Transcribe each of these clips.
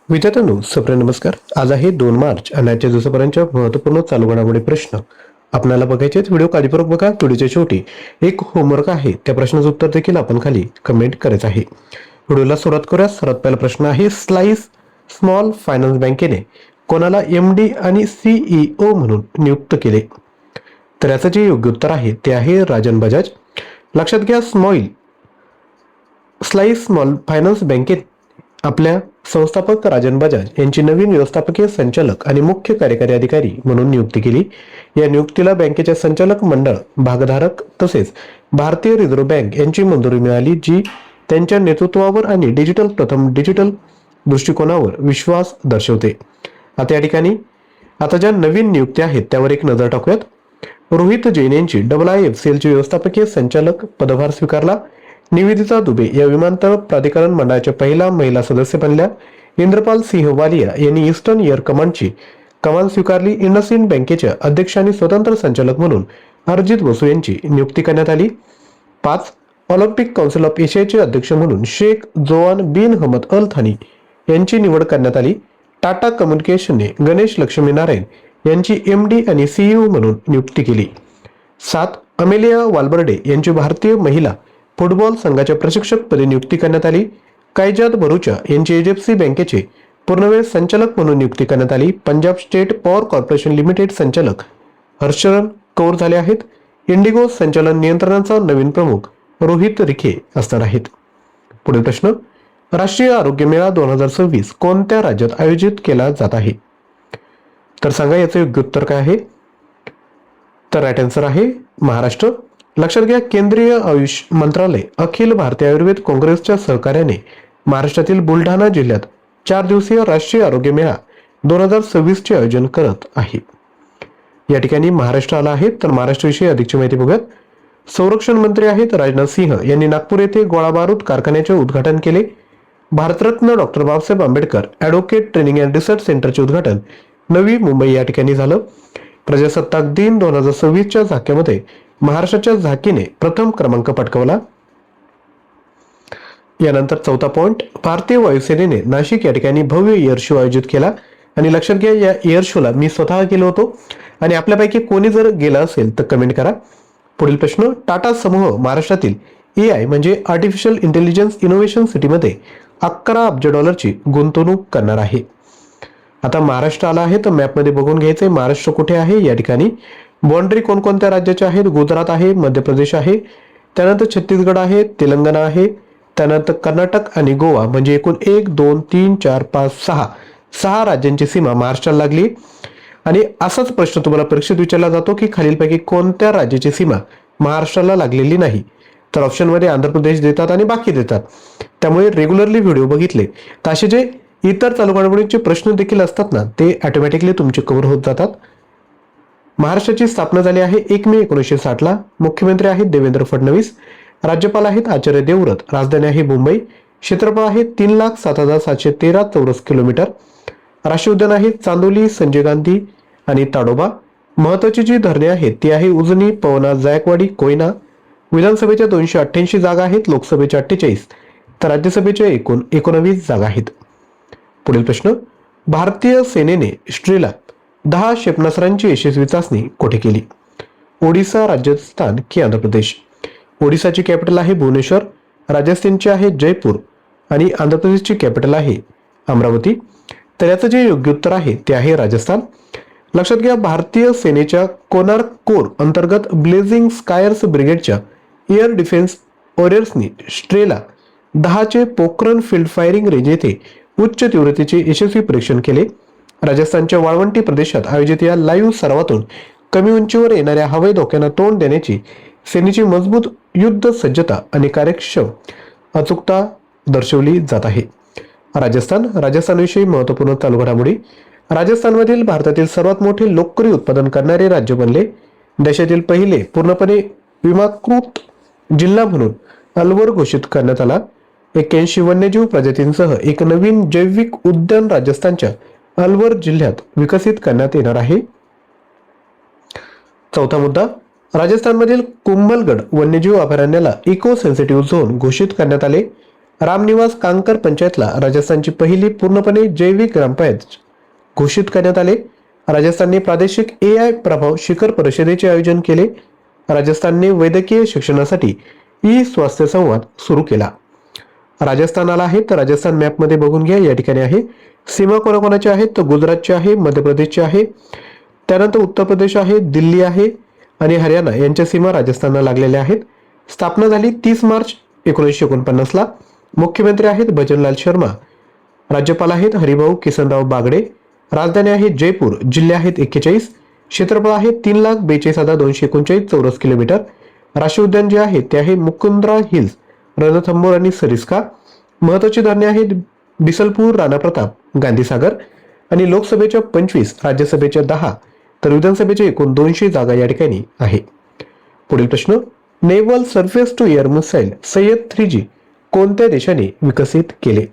विद्यार्थ्यांनो, सप्रे नमस्कार. आज आहे 2 मार्च आणि आजच्या दिवसापर्यंतच्या महत्त्वपूर्ण चालू घडामोडी प्रश्न आपल्याला बघायचे आहेत. व्हिडिओ काळजीपूर्वक बघा. व्हिडिओच्या शेवटी एक होमवर्क आहे, त्या प्रश्नाचं उत्तर देखील आपण खाली कमेंट करायचं आहे. व्हिडिओला सुरुवात करूया. सर्वात पहिला प्रश्न आहे, स्लाइस स्मॉल फायनान्स बँकेने कोणाला MD आणि CEO म्हणून नियुक्त केले? तर याचं जे योग्य उत्तर आहे ते आहे राजन बजाज. लक्षात घ्या, स्लाइस स्मॉल फायनान्स बँकेत आपल्या संस्थापक राजन बजाज यांची नवीन व्यवस्थापकीय संचालक आणि मुख्य कार्यकारी अधिकारी म्हणून नियुक्ती केली. या नियुक्तीला बँकेचे संचालक मंडळ, भागधारक तसेच भारतीय रिझर्व्ह बँक यांची मंजुरी मिळाली, जी त्यांच्या नेतृत्वावर आणि डिजिटल दृष्टिकोनावर विश्वास दर्शवते. आता या ठिकाणी ज्या नवीन नियुक्त्या आहेत त्यावर एक नजर टाकूयात. रोहित जैन यांची IIFCL चे व्यवस्थापकीय संचालक पदभार स्वीकारला. निवेदिता दुबे या विमानतळ प्राधिकरण मंडळाच्या पहिला महिला सदस्य बनल्या. इंद्रपाल सिंह वालिया यांनी ईस्टर्न एअर कमांडची कमान स्वीकारली. इंडसइंड बँकेच्या अध्यक्ष आणि स्वतंत्र संचालक म्हणून अरिजित बसू यांची नियुक्ती करण्यात आली. 5. ऑलिम्पिक काउन्सिल ऑफ एशियाचे अध्यक्ष म्हणून शेख जोआन बिन हमद अल थानी यांची निवड करण्यात आली. टाटा कम्युनिकेशनने गणेश लक्ष्मीनारायण यांची MD आणि CEO म्हणून नियुक्ती केली. 7. अमेलिया वाल्बर्डे यांची भारतीय महिला फुटबॉल संघाच्या प्रशिक्षकपदी नियुक्ती करण्यात आली. कायजात भरूचा यांची HFC बँकेचे पूर्णवेळ संचालक म्हणून नियुक्ती करण्यात आली. Punjab state power corporation limited संचालक हर्षरन कौर झाले आहेत. इंडिगो संचालन नियंत्रणाचा नवीन प्रमुख रोहित रिखे असणार आहेत. पुढील प्रश्न, राष्ट्रीय आरोग्य मेळा 2026 कोणत्या राज्यात आयोजित केला जात आहे? तर सांगा याचे योग्य उत्तर काय आहे? तर राईट आन्सर आहे महाराष्ट्र. लक्षात घ्या, केंद्रीय आयुष मंत्रालय अखिल भारतीय आयुर्वेद काँग्रेसच्या सहकार्याने महाराष्ट्रातील बुलढाणा जिल्ह्यात 4 दिवसीय राष्ट्रीय आरोग्य मेळा 2026 चे आयोजन करत आहे. या ठिकाणी महाराष्ट्र आला आहे. तर महाराष्ट्राविषयी अधिकची माहिती बघूयात. संरक्षण मंत्री आहेत राजनाथ सिंह यांनी नागपूर येथे गोळाबारूद कारखान्याचे उद्घाटन केले. Bharat Ratna doctor Babasaheb Ambedkar advocate training and research सेंटरचे उद्घाटन नवी मुंबई या ठिकाणी झालं. प्रजासत्ताक दिन 2026च्या झाक्यामध्ये महाराष्ट्राच्या झाकीने प्रथम क्रमांक पटकावला. यानंतर 4था पॉइंट, भारतीय वायुसेनेने नाशिक या ठिकाणी भव्य एअर शो आयोजित केला. आणि लक्षात घ्या, या एअर शोला मी स्वतः गेलो होतो आणि आपल्यापैकी कोणी जर गेला असेल तर कमेंट करा. पुढील प्रश्न, टाटा समूह महाराष्ट्रातील AI म्हणजे आर्टिफिशियल इंटेलिजन्स इनोव्हेशन सिटीमध्ये 11 अब्ज डॉलरची गुंतवणूक करणार आहे. आता महाराष्ट्र आला आहे तर मॅपमध्ये बघून घ्यायचंय महाराष्ट्र कुठे आहे. या ठिकाणी बाउंड्री कोणकोणत्या राज्याच्या आहेत? गुजरात आहे, मध्य प्रदेश आहे, त्यानंतर छत्तीसगड आहे, तेलंगणा आहे, त्यानंतर कर्नाटक आणि गोवा, म्हणजे एकूण 1 2 3 4 5 6 राज्यांची सीमा महाराष्ट्राला लागली. आणि असाच प्रश्न तुम्हाला परीक्षेत विचारला जातो की खालीलपैकी कोणत्या राज्याची सीमा महाराष्ट्राला लागलेली नाही? तर ऑप्शनमध्ये आंध्र प्रदेश देतात आणि बाकी देतात. त्यामुळे रेग्युलरली व्हिडिओ बघितले तर असे जे इतर चालू घडामोडींचे प्रश्न देखील असतात ना, ते ऑटोमॅटिकली तुमचे कव्हर होत जातात. महाराष्ट्राची स्थापना झाली आहे 1 मे 1960 ला. मुख्यमंत्री आहेत देवेंद्र फडणवीस. राज्यपाल आहेत आचार्य देवव्रत. राजधानी आहे मुंबई. क्षेत्रफळ आहे 3,07,713 चौरस किलोमीटर. राष्ट्रीय उद्यान आहे चांदोली, संजय गांधी आणि ताडोबा. महत्वाची जी धरणे आहेत ती आहे उजनी, पवना, जायकवाडी, कोयना. विधानसभेच्या 288 जागा आहेत, लोकसभेच्या 48, तर राज्यसभेच्या एकूण 19 जागा आहेत. पुढील प्रश्न, भारतीय सेनेने श्रीला 10 क्षेपणास्त्रांची यशस्वी चाचणी कुठे केली? ओडिसा, राजस्थान की आंध्र प्रदेश? ओडिसाची कॅपिटल आहे भुवनेश्वर, राजस्थानची आहे जयपूर आणि आंध्र प्रदेशची कॅपिटल आहे अमरावती. तर याचं जे योग्य उत्तर आहे ते आहे राजस्थान. लक्षात घ्या, भारतीय सेनेच्या कोनार्क कोर अंतर्गत ब्लेझिंग स्कायर्स ब्रिगेडच्या एअर डिफेन्स वॉरियर्सनी स्ट्रेला 10 चे पोखरण फील्ड फायरिंग रेंज येथे उच्च तीव्रतेचे यशस्वी परीक्षण केले. राजस्थानच्या वाळवंटी प्रदेशात आयोजित या लाईव्ह सरावातून कमी उंचीवर येणाऱ्या हवाई धोक्यांना तोंड देण्याची सेनेची मजबूत युद्ध सज्जता आणि कार्यक्षम अचूकता दर्शवली जात आहे. राजस्थानविषयी महत्त्वपूर्ण चालू घडामोडी. राजस्थानमधील भारतातील सर्वात मोठे लोकरी उत्पादन करणारे राज्य बनले. देशातील पहिले पूर्णपणे विमाकृत जिल्हा म्हणून अलवर घोषित करण्यात आला. 81 वन्यजीव प्रजातींसह एक नवीन जैविक उद्यान राजस्थानच्या अलवर जिल्ह्यात विकसित करण्यात येणार आहे. 4था मुद्दा, राजस्थानमधील कुंभलगड वन्यजीव अभयारण्याला इको सेन्सिटिव्ह झोन घोषित करण्यात आले. रामनिवास कांकर पंचायतला राजस्थानची पहिली पूर्णपणे जैविक ग्रामपंचायत घोषित करण्यात आले. राजस्थानने प्रादेशिक AI प्रभाव शिखर परिषदेचे आयोजन केले. राजस्थानने वैद्यकीय शिक्षणासाठी स्वास्थ्य संवाद सुरू केला. राजस्थान आला आहे तर राजस्थान मॅप मध्ये बघून घ्या. या ठिकाणी आहे. सीमा कोणाकोणाची आहेत तर गुजरातची आहे, मध्य प्रदेशची आहे, त्यानंतर उत्तर प्रदेश आहे, दिल्ली आहे आणि हरियाणा यांच्या सीमा राजस्थानला लागलेल्या आहेत. स्थापना झाली 30 मार्च 1949 ला. मुख्यमंत्री आहेत भजनलाल शर्मा. राज्यपाल आहेत हरिभाऊ किसनराव बागडे. राजधानी आहे जयपूर. जिल्हे आहेत 41. क्षेत्रफळ आहे 3,42,239 चौरस किलोमीटर. राष्ट्रीय उद्यान जे आहे ते आहे मुकुंद्रा हिल्स, रणथंबोर आणि सरिस्का. महत्वाची धरणे आहेत बिसलपूर, राणा प्रताप, गांधीसागर. आणि लोकसभेच्या 25, राज्यसभेच्या 10 तर विधानसभेच्या एकूण 200 जागा या ठिकाणी आहे. पुढील प्रश्न, naval surface to air missile सय्यद 3G कोणत्या देशाने विकसित केले?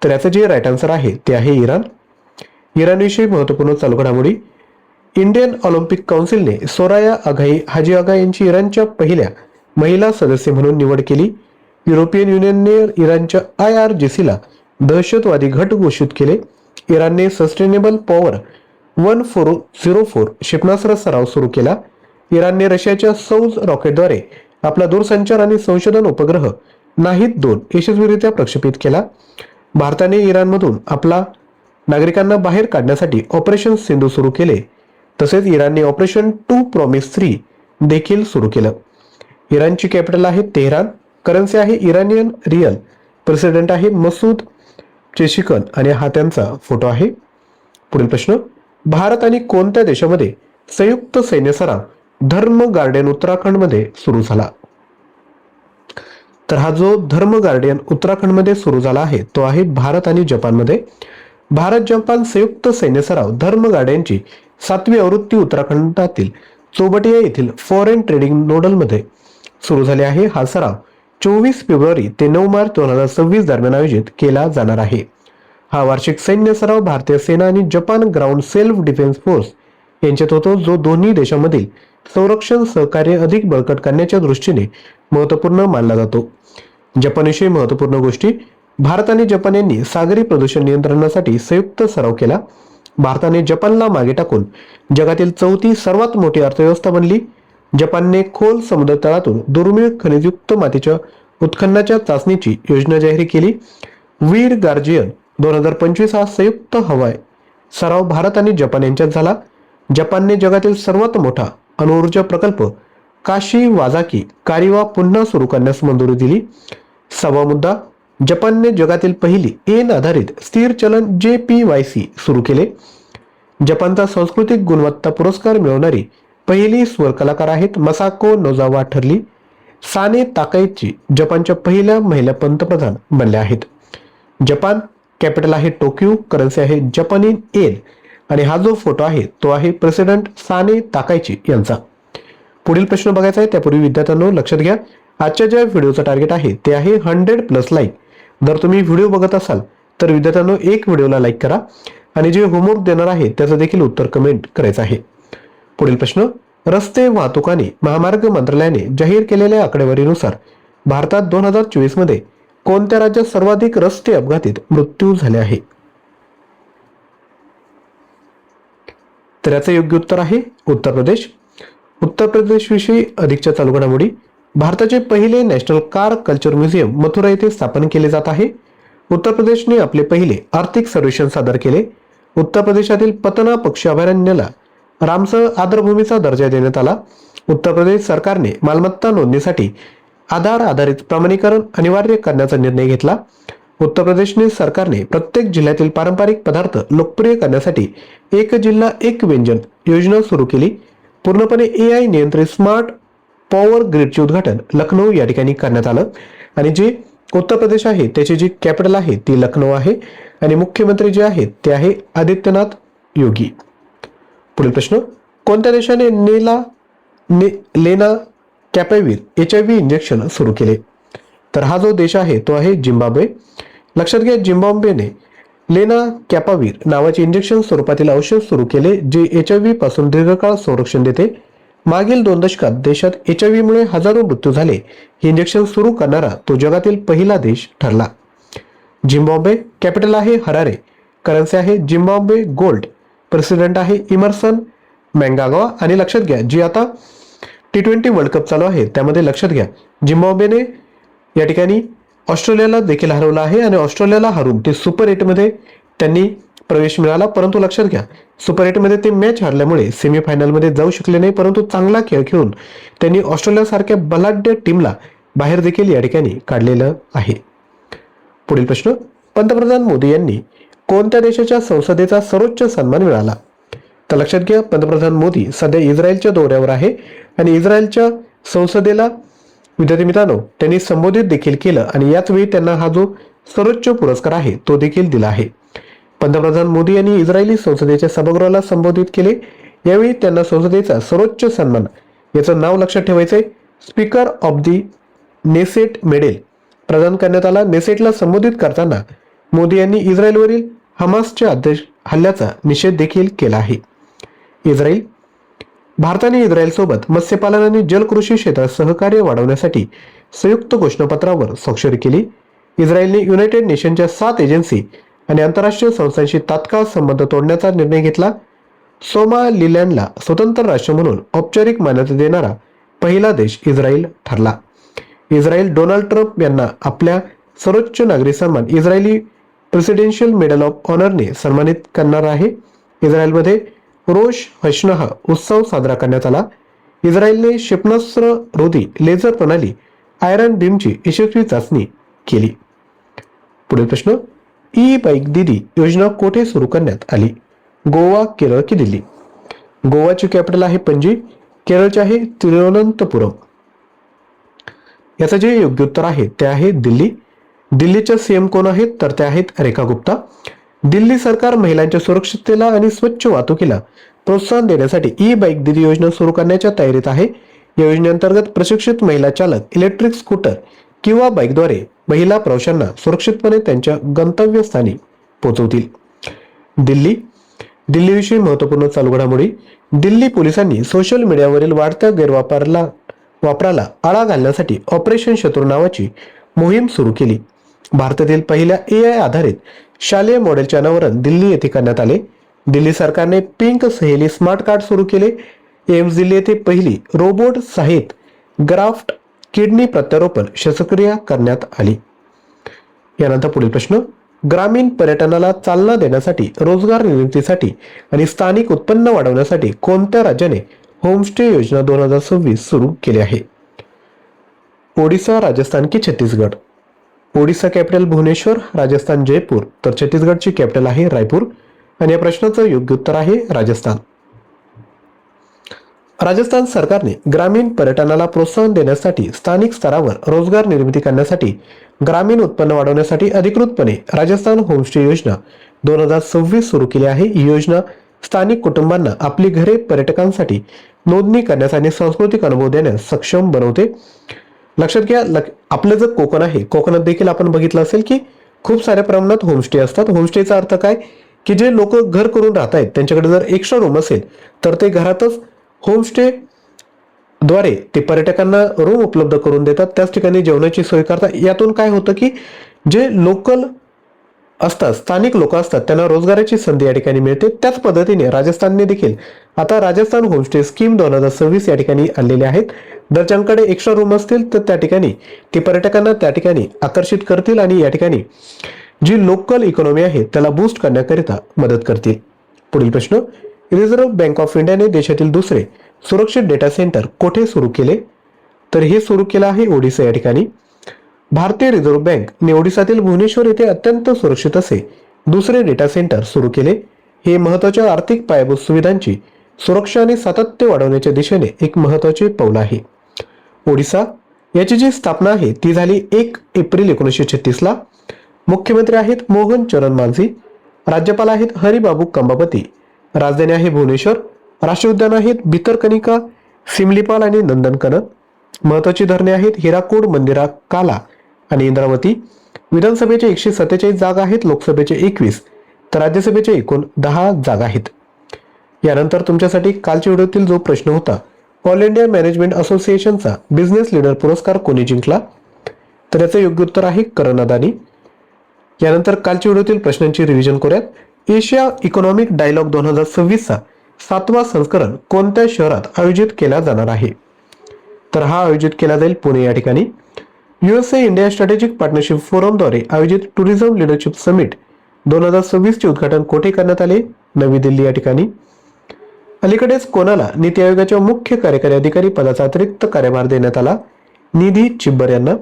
तर याचं जे राईट आन्सर आहे ते आहे इराण. इराणविषयी महत्वपूर्ण चालू घडामोडी. इंडियन ऑलिम्पिक काउन्सिलने सोराया अघाई हाजी आगा यांची इराणच्या पहिल्या महिला सदस्य म्हणून निवड केली. युरोपियन युनियनने इराणच्या IRGC ला दहशतवादी गट घोषित केले. इराणने सस्टेनेबल पॉवर 1404 क्षेपणास्त्र सराव सुरू केला. इराणने रशियाच्या सौज रॉकेटद्वारे आपला दूरसंचार आणि संशोधन उपग्रह नाहीद 2 यशस्वीरित्या प्रक्षेपित केला. भारताने इराणमधून आपला नागरिकांना बाहेर काढण्यासाठी ऑपरेशन सिंधू सुरू केले. तसेच इराणने ऑपरेशन 2 प्रॉमिस 3 देखील सुरू केलं. इराणची कॅपिटल आहे तेहरान. करन्सी आहे इराणियन रियल. प्रेसिडेंट आहे मसूद चेशिकन आणि हा त्यांचा फोटो आहे. पुढील प्रश्न, भारत आणि कोणत्या देशामध्ये संयुक्त सैन्य सराव धर्म गार्डियन उत्तराखंडमध्ये सुरू झाला? तर हा जो धर्म गार्डियन उत्तराखंडमध्ये सुरू झाला आहे तो आहे भारत आणि जपानमध्ये. भारत जपान संयुक्त सैन्य सराव धर्म गार्डियनची 7वी आवृत्ती उत्तराखंडातील चोबटिया येथील फॉरेन ट्रेडिंग नोडलमध्ये सुरू झाले आहे. हा सराव 24 फेब्रुवारी ते 9 मार्च 2026 दरम्यान आयोजित केला जाणार आहे. हा वार्षिक सैन्य सराव भारतीय सेना आणि Japan ground self defence force यांच्यात होतो, जो दोन्ही देशांमधील संरक्षण सहकार्य अधिक बळकट करण्याच्या दृष्टीने महत्त्वपूर्ण मानला जातो. जपानविषयी महत्त्वपूर्ण गोष्टी. भारत आणि जपान यांनी सागरी प्रदूषण नियंत्रणासाठी संयुक्त सराव केला. भारताने जपानला मागे टाकून जगातील 4थी सर्वात मोठी अर्थव्यवस्था बनली. जपानने खोल समुद्र तळातून दुर्मिळ खनिजयुक्त मातीच्या उत्खननाच्या चाचणीची योजना जाहीर केली. वीर गार्जियन 2025 हा संयुक्त हवाई सराव भारत आणि जपान यांच्यात झाला. जपानने जगातील सर्वात मोठा अणुऊर्जा प्रकल्प काशी वाझाकी कारिवा पुन्हा सुरू करण्यास मंजुरी दिली. 6वा मुद्दा, जपानने जगातील पहिली येन आधारित स्थिर चलन JPYC सुरू केले. जपानचा सांस्कृतिक गुणवत्ता पुरस्कार मिळवणारी पहिली स्वर कलाकार आहेत मसाको नोजावा ठरली. साने ताकाइची जपानच्या पहिल्या महिला पंतप्रधान बनल्या आहेत. जपान कॅपिटल आहे टोकियो. करन्सी आहे जपानी येन आणि हा जो फोटो आहे तो आहे प्रेसिडेंट साने ताकाइची यांचा. पुढील प्रश्न बघायचा आहे त्यापूर्वी विद्यार्थ्यांनो लक्षात घ्या, आजच्या ज्या व्हिडिओचं टार्गेट आहे ते आहे 100+ लाईक. जर तुम्ही व्हिडिओ बघत असाल तर विद्यार्थ्यांनो एक व्हिडिओला लाईक करा आणि जे होमवर्क देणार आहे त्याचं देखील उत्तर कमेंट करायचं आहे. पुढील प्रश्न, रस्ते वाहतूक आणि महामार्ग मंत्रालयाने जाहीर केलेल्या आकडेवारीनुसार भारतात 2024 मध्ये कोणत्या राज्यात सर्वाधिक रस्ते अपघातीत मृत्यू झाले आहे? तर याचं योग्य उत्तर आहे उत्तर प्रदेश. उत्तर प्रदेश विषयी अधिकच्या चालू घडामोडी. भारताचे पहिले national car culture museum Mathura येथे स्थापन केले जात आहे. उत्तर प्रदेशने आपले पहिले आर्थिक सर्वेक्षण सादर केले. उत्तर प्रदेशातील पतना पक्षी अभयारण्याला रामसर आदरभूमीचा दर्जा देण्यात आला. उत्तर प्रदेश सरकारने मालमत्ता नोंदणीसाठी आधार आधारित प्रमाणीकरण अनिवार्य करण्याचा निर्णय घेतला. उत्तर प्रदेश सरकारने प्रत्येक जिल्ह्यातील पारंपरिक पदार्थ लोकप्रिय करण्यासाठी एक जिल्हा एक व्यंजन योजना सुरू केली. पूर्णपणे AI नियंत्रित स्मार्ट पॉवर ग्रिडचे उद्घाटन लखनौ या ठिकाणी करण्यात आलं. आणि जे उत्तर प्रदेश आहे त्याची जी कॅपिटल आहे ती लखनौ आहे आणि मुख्यमंत्री जे आहेत ते आहे आदित्यनाथ योगी. पुढील प्रश्न, कोणत्या देशाने लेना कॅपेविर HIV इंजेक्शन सुरू केले? तर हा जो देश आहे तो आहे झिम्बाब्वे. लक्षात घ्या, झिम्बाब्वेने लेना कॅपाविर नावाचे इंजेक्शन स्वरूपातील औषध सुरू केले जे HIV पासून दीर्घकाळ संरक्षण देते. मागील 2 दशकात देशात HIV मुळे हजारो मृत्यू झाले. हे इंजेक्शन सुरू करणारा तो जगातील पहिला देश ठरला. झिम्बाब्वे कॅपिटल आहे हरारे, करन्सी आहे झिम्बाब्वे गोल्ड, प्रेसिडेंट आहे इमर्सन मॅंगागवा. आणि लक्षात घ्या, जी आता T20 वर्ल्ड कप चालू आहे त्यामध्ये लक्षात घ्या, झिम्बाब्वेने या ठिकाणी ऑस्ट्रेलियाला देखील हरवलं आहे आणि ऑस्ट्रेलियाला हरून ते सुपर 8 मध्ये त्यांनी प्रवेश मिळाला. परंतु लक्षात घ्या, सुपर 8 मध्ये ते मॅच हरल्यामुळे सेमीफायनल मध्ये जाऊ शकले नाही. परंतु चांगला खेळ खेळून त्यांनी ऑस्ट्रेलिया सारख्या बलाढ्य टीमला बाहेर देखील या ठिकाणी काढलेलं आहे. पुढील प्रश्न, पंतप्रधान मोदी यांनी कोणत्या देशाच्या संसदेचा सर्वोच्च सन्मान मिळाला? तर लक्षात घ्या, पंतप्रधान मोदी सध्या इस्रायलच्या दौऱ्यावर आहे आणि इस्रायलच्या संसदेला विद्यार्थी मित्रांनो त्यांनी संबोधित देखील केलं आणि याच वेळी त्यांना हा जो सर्वोच्च पुरस्कार आहे तो देखील दिला आहे. पंतप्रधान मोदी यांनी इस्रायली संसदेच्या सभागृहाला संबोधित केले. यावेळी त्यांना संसदेचा सर्वोच्च सन्मान, याचं नाव लक्षात ठेवायचंय, speaker of the Knesset medal प्रदान करण्यात आला. नेसेटला संबोधित करताना मोदी यांनी इस्रायलवरील हमासच्या हल्ल्याचा निषेध देखील केला आहे. इस्रायल भारताने इस्रायलसोबत मत्स्यपालन आणि जलकृषी क्षेत्रात सहकार्य वाढवण्यासाठी संयुक्त घोषणापत्रावर स्वाक्षरी केली. इस्रायलने युनायटेड नेशनच्या 7 एजन्सी आणि आंतरराष्ट्रीय संस्थांशी तात्काळ संबंध तोडण्याचा निर्णय घेतला. सोमालिलँडला स्वतंत्र राष्ट्र म्हणून औपचारिक मान्यता देणारा पहिला देश इस्रायल ठरला. इस्रायल डोनाल्ड ट्रम्प यांना आपल्या सर्वोच्च नागरी सन्मान इस्रायली प्रेसिडेन्शियल मेडल ऑफ ऑनरने सन्मानित करणार आहे. इस्रायलमध्ये रोश हशनह उत्सव साजरा करण्यात आला. इस्रायलने क्षेपणास्त्र रोधी लेझर प्रणाली आयरन बीमची यशस्वी चाचणी केली. पुढील प्रश्न, ई बाईक दीदी योजना कोठे सुरू करण्यात आली? गोवा, केरळ की दिल्ली? गोवाची कॅपिटल आहे पणजी, केरळचे आहे तिरुवनंतपुरम. याचं जे योग्य उत्तर आहे ते आहे दिल्ली. दिल्लीच्या सीएम कोण आहेत? तर ते आहेत रेखा गुप्ता. दिल्ली सरकार महिलांच्या सुरक्षिततेला आणि स्वच्छ वाहतुकीला प्रोत्साहन देण्यासाठी ई बाईक दीदी योजना सुरू करण्याच्या तयारीत आहे. या योजनेअंतर्गत प्रशिक्षित महिला चालक इलेक्ट्रिक स्कूटर किंवा बाईकद्वारे महिला प्रवाशांना सुरक्षितपणे त्यांच्या गंतव्यस्थानी पोहोचवतील. दिल्लीविषयी महत्त्वपूर्ण चालू घडामोडी. दिल्ली पोलिसांनी सोशल मीडियावरील वाढत्या वापराला आळा घालण्यासाठी ऑपरेशन शत्रू नावाची मोहीम सुरू केली. भारतातील पहिल्या AI आधारित शालेय मॉडेलचे अनावरण दिल्ली येथे करण्यात आले. दिल्ली सरकारने पिंक सहेली स्मार्ट कार्ड सुरू केले. एम्स दिल्ली येथे पहिली रोबोट सहित ग्राफ्ट किडनी प्रत्यारोपण शस्त्रक्रिया करण्यात आली. यानंतर पुढील प्रश्न, ग्रामीण पर्यटनाला चालना देण्यासाठी, रोजगार निर्मितीसाठी आणि स्थानिक उत्पन्न वाढवण्यासाठी कोणत्या राज्याने होमस्टे योजना 2026 सुरू केली आहे? ओडिसा, राजस्थान की छत्तीसगड? ओडिसा कॅपिटल भुवनेश्वर, राजस्थान जयपूर, तर छत्तीसगडची कॅपिटल आहे रायपूर. आणि या प्रश्नाचं योग्य उत्तर आहे राजस्थान. राजस्थान सरकारने ग्रामीण पर्यटनाला प्रोत्साहन देण्यासाठी, स्थानिक स्तरावर रोजगार निर्मिती करण्यासाठी, ग्रामीण उत्पन्न वाढवण्यासाठी अधिकृतपणे राजस्थान होमस्टे योजना 2026 सुरू केली आहे. ही योजना स्थानिक कुटुंबांना आपली घरे पर्यटकांसाठी नोंदणी करण्यास आणि सांस्कृतिक अनुभव देण्यास सक्षम बनवते. लक्षात घ्या, आपलं जर कोकण आहे, कोकणात देखील आपण बघितलं असेल की खूप साऱ्या प्रमाणात होमस्टे असतात. होमस्टेचा अर्थ काय, की जे लोक घर करून राहत आहेत त्यांच्याकडे जर एक्स्ट्रा रूम असेल तर ते घरातच होमस्टे द्वारे ते पर्यटकांना रूम उपलब्ध करून देतात. त्याच ठिकाणी जेवणाची सोय करतात. यातून काय होतं की जे लोकल असतात, स्थानिक लोक असतात, त्यांना रोजगाराची संधी या ठिकाणी मिळते. त्याच पद्धतीने राजस्थानने देखील आता राजस्थान होमस्टे स्कीम 2026 या ठिकाणी आणलेले आहेत. जर ज्यांकडे एक्स्ट्रा रूम असतील तर त्या ठिकाणी ते पर्यटकांना त्या ठिकाणी आकर्षित करतील आणि या ठिकाणी जी लोकल इकॉनॉमी आहे त्याला बूस्ट करण्याकरिता मदत करतील. पुढील प्रश्न, रिझर्व्ह बँक ऑफ इंडियाने देशातील दुसरे सुरक्षित डेटा सेंटर कोठे सुरू केले? तर हे सुरू केलं आहे ओडिसा या ठिकाणी. भारतीय रिझर्व्ह बँकने ओडिसातील भुवनेश्वर येथे अत्यंत सुरक्षित असे दुसरे डेटा सेंटर सुरू केले. हे महत्त्वाच्या आर्थिक पायाभूत सुविधांची सुरक्षा आणि सातत्य वाढवण्याच्या दिशेने एक महत्त्वाचे पाऊल आहे. ओडिसा याची जी स्थापना आहे ती झाली 1 एप्रिल 1936 ला. मुख्यमंत्री आहेत मोहन चरण मांझी, राज्यपाल आहेत हरिबाबू कंबापती, राजधानी आहे भुवनेश्वर, राष्ट्रीय उद्यान आहेत भितरकनिका, सिमलीपाल आणि नंदनकन. महत्वाची धरणे आहेत हिराकूड, मंदिरा, काला आणि इंद्रावती. विधानसभेचे 147 जागा आहेत, लोकसभेचे 21, तर राज्यसभेचे एकूण 10 जागा आहेत. यानंतर तुमच्यासाठी कालच्या व्हिडिओतील जो प्रश्न होता ऑल इंडिया मॅनेजमेंट असोसिएशनचा बिझनेस लीडर पुरस्कार कोणी जिंकला? तर याचं योग्य उत्तर आहे करण अदानी. यानंतर कालच्या व्हिडिओतील प्रश्नांची रिव्हिजन करूयात. एशिया इकॉनॉमिक डायलॉग 2026 चा 7वा संस्करण कोणत्या शहरात आयोजित केला जाणार आहे? तर हा आयोजित केला जाईल पुणे या ठिकाणी. USA इंडिया स्ट्रॅटेजिक पार्टनरशिप फोरमद्वारे आयोजित टुरिझम लीडरशिप समिट 2026 चे उद्घाटन कोठे करण्यात आले? नवी दिल्ली या ठिकाणी. अलीकडेच कोणाला नीती आयोगाच्या मुख्य कार्यकारी अधिकारी पदाचा अतिरिक्त कार्यभार देण्यात आला? निधी चिब्बर यांना.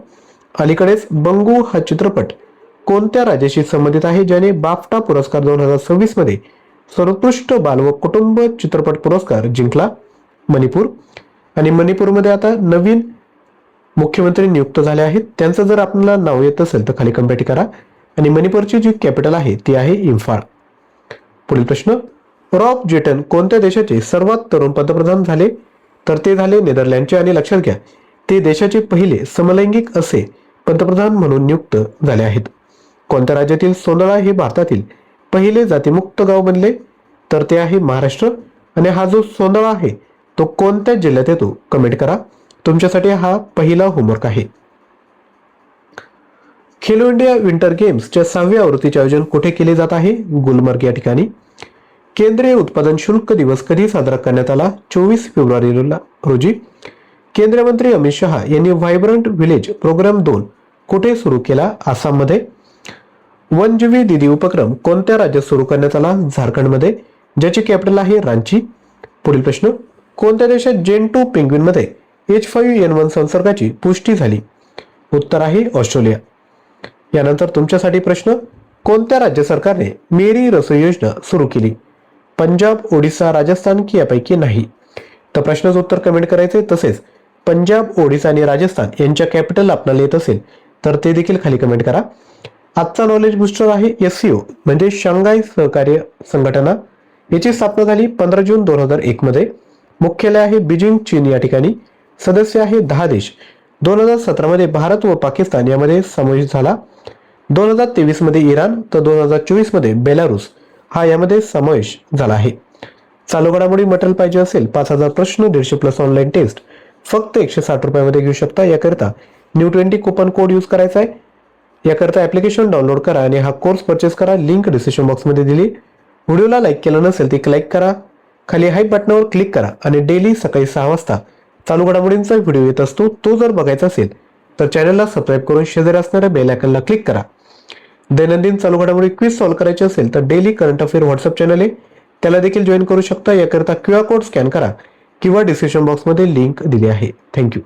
अलीकडेच बंगू हा चित्रपट कोणत्या राज्याशी संबंधित आहे ज्याने बाफ्टा पुरस्कार 2026 मध्ये सर्वोत्कृष्ट बाल व कुटुंब चित्रपट पुरस्कार जिंकला? मणिपूर. आणि मणिपूरमध्ये आता नवीन मुख्यमंत्री नियुक्त झाले आहेत. त्यांचं जर आपल्याला नाव येत असेल तर खाली कमेंट करा. आणि मणिपूरची जी कॅपिटल आहे ती आहे इम्फाळ. पुढील प्रश्न. रॉब जेटन कोणत्या देशाचे सर्वात तरुण पंतप्रधान झाले? तर ते झाले नेदरलँडचे. आणि लक्षात घ्या ते देशाचे पहिले समलैंगिक असे पंतप्रधान म्हणून नियुक्त झाले आहेत. कोणत्या राज्यातील सोंदळा हे भारतातील पहिले जातीमुक्त गाव बनले? तर ते आहे महाराष्ट्र. आणि हा जो सोंदळा आहे तो कोणत्या जिल्ह्यात येतो? कमेंट करा. तुमच्यासाठी हा पहिला होमवर्क आहे. खेलो इंडिया विंटर गेम्सच्या 6व्या आवृत्तीचे आयोजन कुठे केले जात आहे? गुलमर्ग या ठिकाणी. केंद्रीय उत्पादन शुल्क दिवस कधी साजरा करण्यात आला? 24 फेब्रुवारी रोजी. केंद्रीय मंत्री अमित शहा यांनी व्हायब्रंट व्हिलेज प्रोग्राम 2 कुठे सुरू केला? आसाममध्ये. वनजीवी दीदी उपक्रम कोणत्या राज्यात सुरू करण्यात आला? झारखंडमध्ये, ज्याची कॅपिटल आहे रांची. पुढील प्रश्न. कोणत्या देशात जेन 2 पेंग्विनमध्ये H5N1 संसर्गाची पुष्टी झाली? उत्तर आहे ऑस्ट्रेलिया. यानंतर तुमच्यासाठी प्रश्न. कोणत्या राज्य सरकारने मेरी रसोई योजना सुरू केली? पंजाब, ओडिसा, राजस्थान की यापैकी नाही? तर प्रश्नाचं उत्तर कमेंट करायचे. तसेच पंजाब, ओडिसा आणि राजस्थान यांच्या कॅपिटल आपल्याला येत असेल तर ते देखील खाली कमेंट करा. आजचा नॉलेज बुस्टर आहे SCO म्हणजे शांघाय सहकार्य संघटना. याची स्थापना झाली 15 जून 2001 मध्ये. मुख्यालय आहे बीजिंग, चीन या ठिकाणी. सदस्य आहे 10 देश. 2017 मध्ये भारत व पाकिस्तान यामध्ये समावेश झाला. 2023 मध्ये इराण तर 2024 मध्ये बेलारूस हा यामध्ये समावेश झाला आहे. चालू घडामोडी मटेरियल पाहिजे असेल 5000 प्रश्न 150+ ऑनलाईन टेस्ट फक्त 160 रुपयामध्ये घेऊ शकता. याकरिता New20 कुपन कोड यूज करायचा आहे. याकरिता ऍप्लिकेशन डाउनलोड करा आणि हा कोर्स परचेस करा. लिंक डिस्क्रिप्शन बॉक्समध्ये दिली. व्हिडिओला लाईक केलं नसेल तर लाईक करा. खाली हाईप बटनावर क्लिक करा आणि डेली सकाळी 6 वाजता चालू घडामोडींचा व्हिडिओ येत असतो. तो जर बघायचा असेल तर चॅनलला सबस्क्राईब करून शेजारी असणाऱ्या बेल आयकॉनला क्लिक करा. दैनंदिन चालू घडामोडी क्विज सॉल्व्ह करायची असेल तर daily current affair WhatsApp channel आहे, त्याला देखील जॉईन करू शकता. याकरिता QR कोड स्कॅन करा किंवा डिस्क्रिप्शन बॉक्समध्ये लिंक दिली आहे. थँक्यू.